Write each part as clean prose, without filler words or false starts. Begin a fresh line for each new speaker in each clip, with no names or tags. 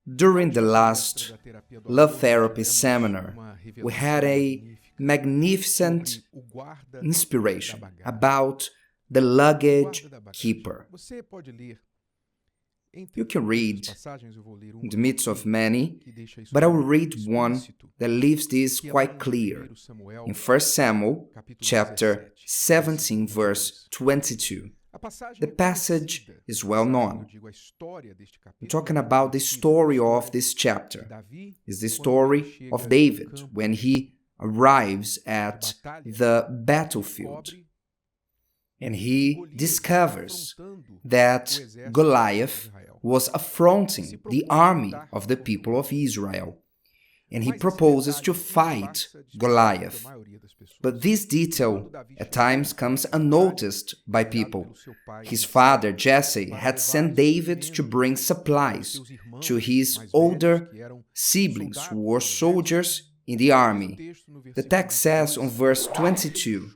During the last love therapy seminar, we had a magnificent inspiration about the luggage keeper. You can read in the midst of many, but I will read one that leaves this quite clear in 1 Samuel chapter 17, verse 22. The passage is well known. I'm talking about the story of this chapter. It's the story of David when he arrives at the battlefield and he discovers that Goliath was affronting the army of the people of Israel. And he proposes to fight Goliath. But this detail at times comes unnoticed by people. His father, Jesse, had sent David to bring supplies to his older siblings who were soldiers in the army. The text says on verse 22,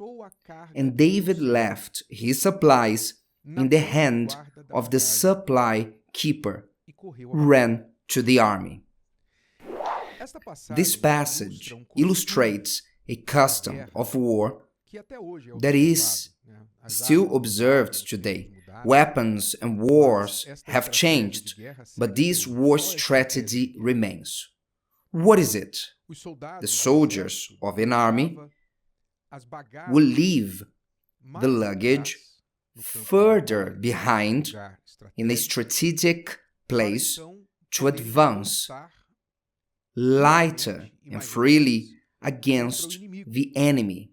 "And David left his supplies in the hand of the supply keeper, ran to the army." This passage illustrates a custom of war that is still observed today. Weapons and wars have changed, but this war strategy remains. What is it? The soldiers of an army will leave the luggage further behind in a strategic place to advance lighter and freely against the enemy.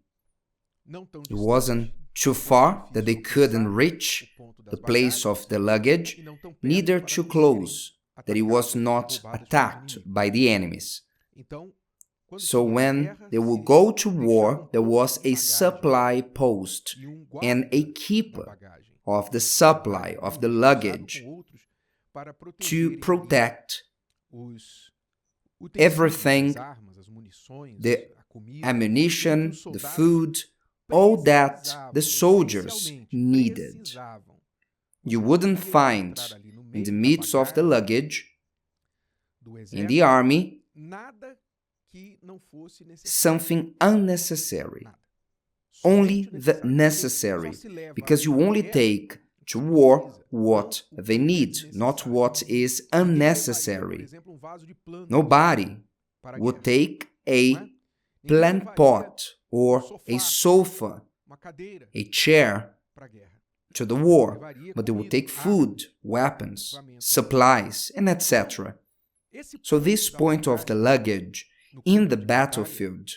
It wasn't too far that they couldn't reach the place of the luggage, neither too close that it was not attacked by the enemies. So when they would go to war, there was a supply post and a keeper of the supply of the luggage to protect everything, the ammunition, the food, all that the soldiers needed. You wouldn't find in the midst of the luggage, in the army, something unnecessary. Only the necessary, because you only take to war what they need, not what is unnecessary. Nobody would take a plant pot or a sofa, a chair to the war, but they would take food, weapons, supplies, and etc. So this point of the luggage in the battlefield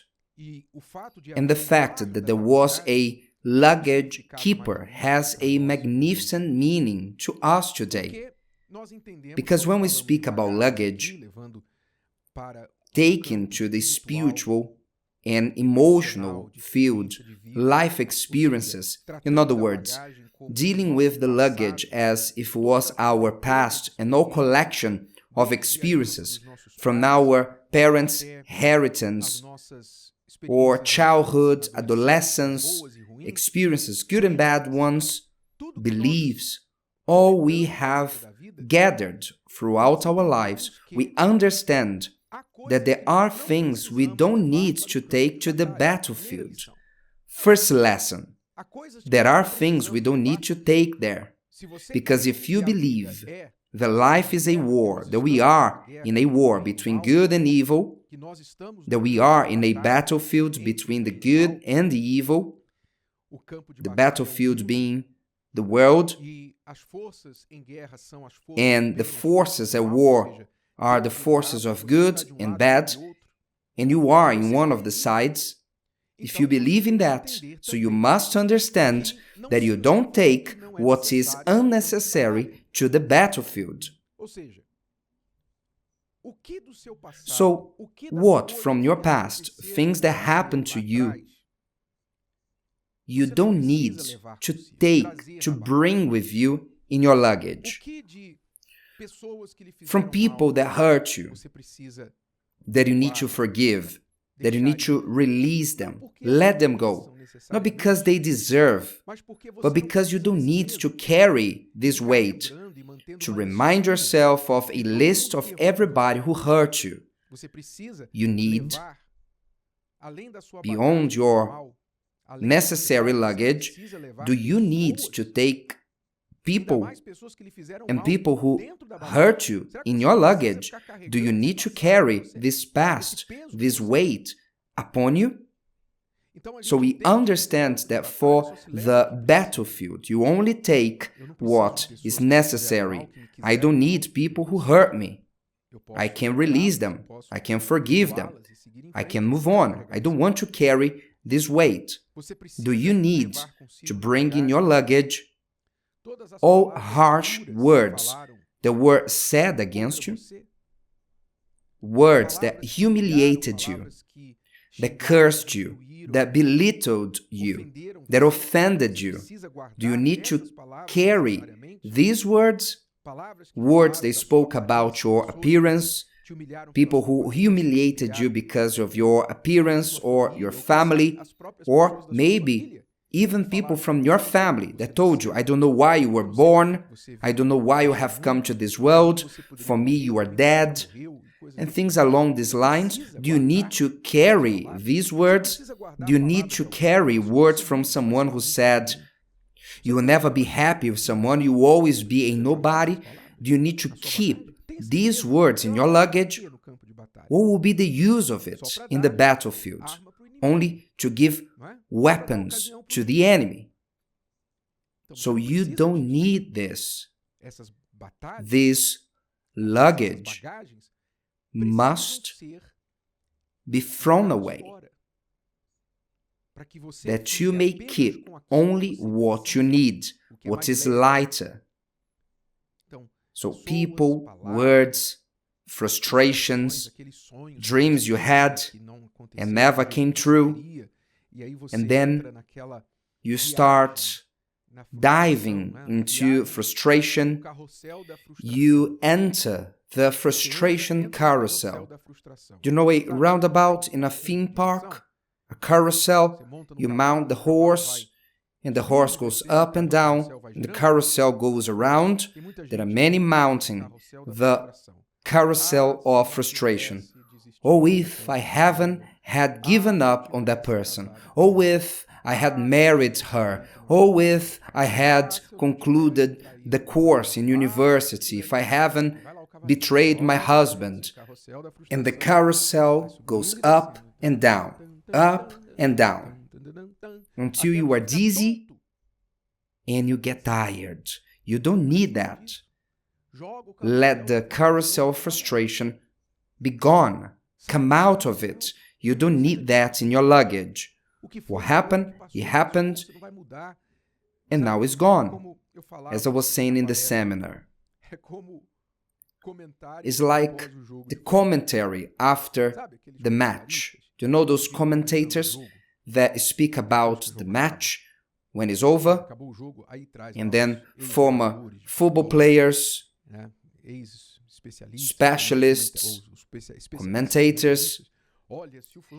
and the fact that there was a luggage keeper has a magnificent meaning to us today. Because when we speak about luggage, taken to the spiritual and emotional field, life experiences, in other words, dealing with the luggage as if it was our past and no collection of experiences from our parents' inheritance or childhood, adolescence, experiences, good and bad ones, beliefs, all we have gathered throughout our lives, we understand that there are things we don't need to take to the battlefield. First lesson, there are things we don't need to take there. Because if you believe that life is a war, that we are in a war between good and evil, that we are in a battlefield between the good and the evil, the battlefield being the world, and the forces at war are the forces of good and bad, and you are in one of the sides. If you believe in that, so you must understand that you don't take what is unnecessary to the battlefield. So, what from your past, things that happened to you, you don't need to take, to bring with you in your luggage. From people that hurt you, that you need to forgive, that you need to release them, let them go. Not because they deserve, but because you don't need to carry this weight to remind yourself of a list of everybody who hurt you. You need, beyond your necessary luggage, do you need to take people and people who hurt you in your luggage? Do you need to carry this past, this weight upon you? So we understand that for the battlefield, you only take what is necessary. I don't need people who hurt me. I can release them. I can forgive them. I can move on. I don't want to carry this weight. Do you need to bring in your luggage all harsh words that were said against you? Words that humiliated you, that cursed you, that belittled you, that offended you. Do you need to carry these words? Words they spoke about your appearance, people who humiliated you because of your appearance or your family, or maybe even people from your family that told you, I don't know why you were born, I don't know why you have come to this world, for me you are dead, and things along these lines. Do you need to carry these words? Do you need to carry words from someone who said, you will never be happy with someone, you will always be a nobody? Do you need to keep these words in your luggage? What will be the use of it in the battlefield? Only to give weapons to the enemy. So you don't need this. This luggage must be thrown away, that you may keep only what you need, what is lighter. So people, words, frustrations, dreams you had and never came true, and then you start diving into frustration, you enter the frustration carousel. Do you know a roundabout in a theme park? A carousel, you mount the horse, and the horse goes up and down, and the carousel goes around. There are many mounting the carousel of frustration. Oh, if I haven't had given up on that person. Oh, if I had married her. Oh, if I had concluded the course in university. If I haven't betrayed my husband. And the carousel goes up and down, until you are dizzy and you get tired. You don't need that. Let the carousel of frustration be gone. Come out of it. You don't need that in your luggage. What happened? It happened, and now it's gone. As I was saying in the seminar, it's like the commentary after the match. Do you know those commentators that speak about the match when it's over? And then former football players, specialists, commentators,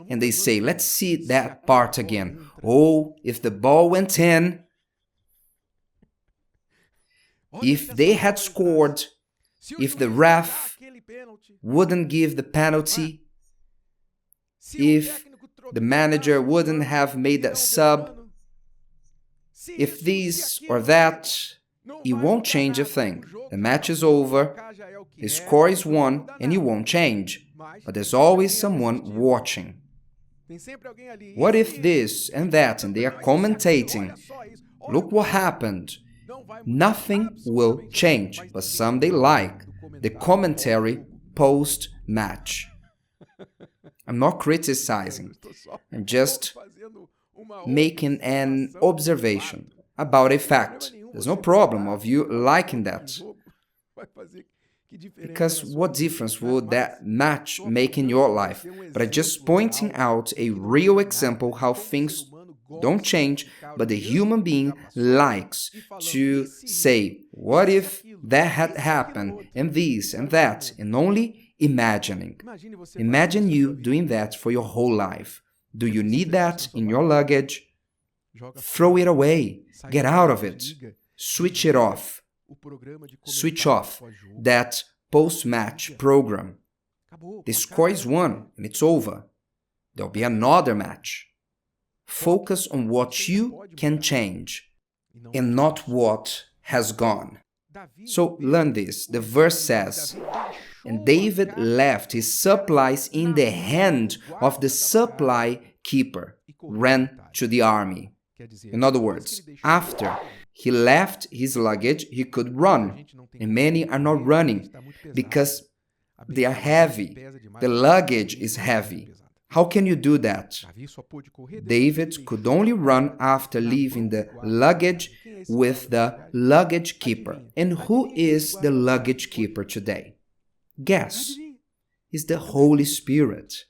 and they say, let's see that part again. Oh, if the ball went in, if they had scored, if the ref wouldn't give the penalty, if the manager wouldn't have made that sub, if this or that, it won't change a thing. The match is over, the score is won, and it won't change. But there's always someone watching. What if this and that, and they are commentating? Look what happened. Nothing will change, but some they like the commentary post-match. I'm not criticizing. I'm just making an observation about a fact. There's no problem of you liking that. Because what difference would that match make in your life? But I'm just pointing out a real example how things don't change, but the human being likes to say, what if that had happened, and this and that, and only imagining. Imagine you doing that for your whole life. Do you need that in your luggage? Throw it away. Get out of it. Switch it off. Switch off that post-match program. The score is 1 and it's over. There'll be another match. Focus on what you can change and not what has gone. So learn this. The verse says, "And David left his supplies in the hand of the supply keeper, ran to the army." In other words, after he left his luggage, he could run. And many are not running because they are heavy. The luggage is heavy. How can you do that? David could only run after leaving the luggage with the luggage keeper. And who is the luggage keeper today? Guess. It's the Holy Spirit.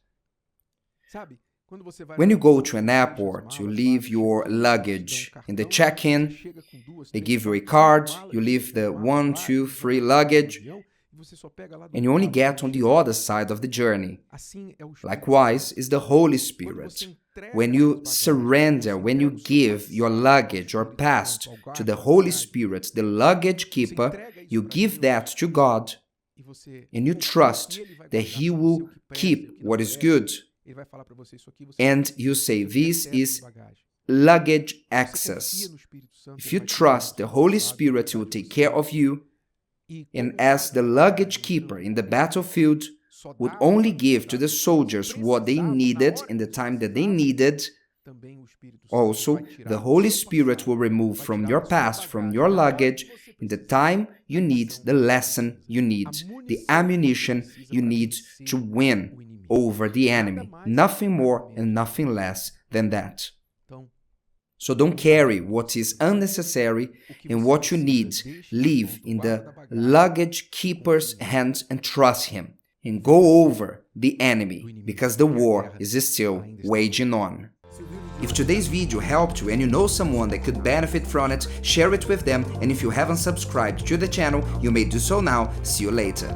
When you go to an airport, you leave your luggage in the check-in, they give you a card, you leave the 1, 2, 3 luggage, and you only get on the other side of the journey. Likewise is the Holy Spirit. When you surrender, when you give your luggage or past to the Holy Spirit, the luggage keeper, you give that to God, and you trust that He will keep what is good. And you say, this is luggage access. If you trust the Holy Spirit, He will take care of you. And as the luggage keeper in the battlefield would only give to the soldiers what they needed in the time that they needed, also the Holy Spirit will remove from your past, from your luggage, in the time you need the lesson you need, the ammunition you need to win over the enemy. Nothing more and nothing less than that. So don't carry what is unnecessary, and what you need, leave in the luggage keeper's hands and trust him. And go over the enemy, because the war is still waging on. If today's video helped you and you know someone that could benefit from it, share it with them, and if you haven't subscribed to the channel, you may do so now. See you later.